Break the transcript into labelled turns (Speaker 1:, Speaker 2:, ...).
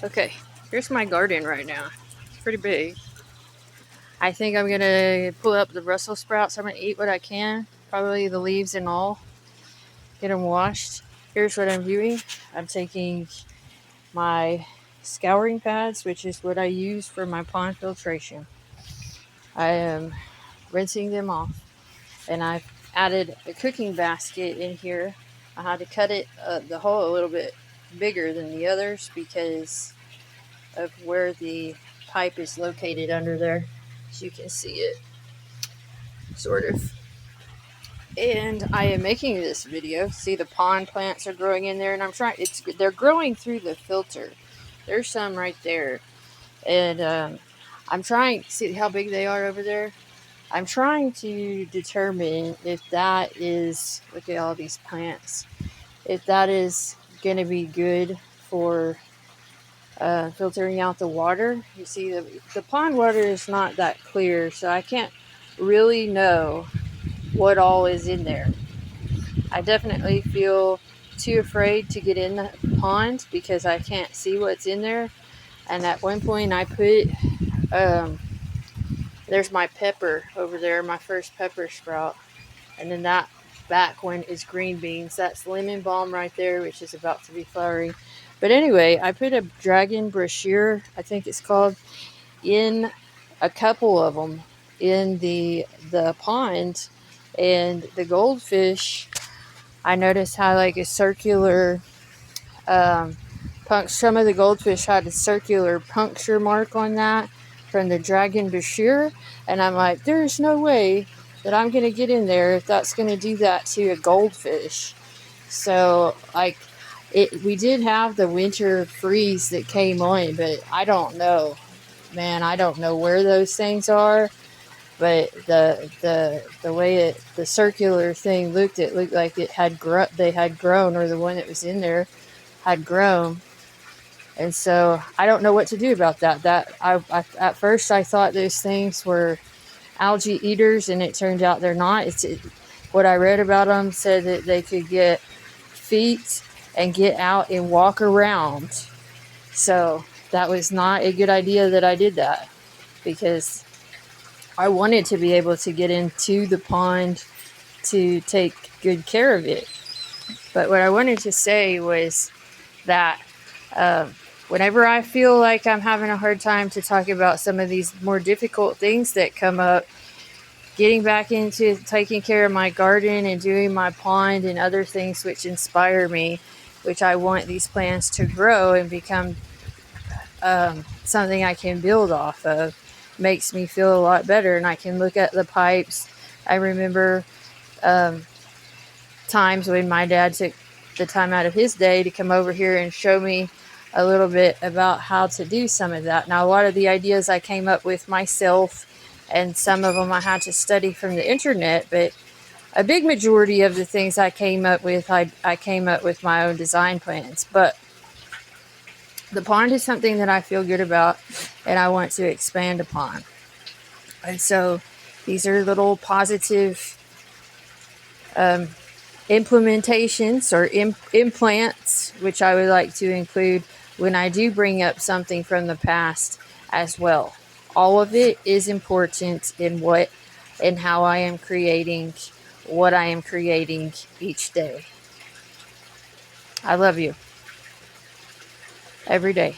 Speaker 1: Okay, here's my garden right now. It's pretty big. I think I'm gonna pull up the Brussels sprouts. I'm gonna eat what I can, probably the leaves and all, get them washed. Here's what I'm doing. I'm taking my scouring pads, which is what I use for my pond filtration. I am rinsing them off, and I've added a cooking basket in here. I had to cut it the hole a little bit bigger than the others because of where the pipe is located under there, so you can see it sort of. And I am making this video. See, the pond plants are growing in there, and they're growing through the filter. There's some right there, and I'm trying. See how big they are over there. I'm trying to determine if that is, look at all these plants, if that is going to be good for filtering out the water. You see, the pond water is not that clear, so I can't really know what all is in there. I definitely feel too afraid to get in the pond because I can't see what's in there. And at one point I put, there's my pepper over there, my first pepper sprout. And then that back one is green beans. That's lemon balm right there, which is about to be flowering. But anyway, I put a dragon brochure, I think it's called, in a couple of them in the pond. And the goldfish, I noticed how like a circular some of the goldfish had a circular puncture mark on that from the dragon brochure, and I'm like, there's no way that I'm gonna get in there if that's gonna do that to a goldfish. So like we did have the winter freeze that came on, but I don't know, man. I don't know where those things are. But the way the circular thing looked, it looked like it had they had grown, or the one that was in there had grown. And so I don't know what to do about that. At first I thought those things were algae eaters, and it turned out they're not. What I read about them said that they could get feet and get out and walk around. So that was not a good idea that I did that, because I wanted to be able to get into the pond to take good care of it. But what I wanted to say was that whenever I feel like I'm having a hard time to talk about some of these more difficult things that come up, getting back into taking care of my garden and doing my pond and other things which inspire me, which I want these plants to grow and become something I can build off of, makes me feel a lot better. And I can look at the pipes. I remember times when my dad took the time out of his day to come over here and show me a little bit about how to do some of that. Now, a lot of the ideas I came up with myself, and some of them I had to study from the internet, but a big majority of the things I came up with, I came up with my own design plans. But the pond is something that I feel good about and I want to expand upon. And so these are little positive implementations or implants, which I would like to include when I do bring up something from the past as well. All of it is important in how I am creating what I am creating each day. I love you every day.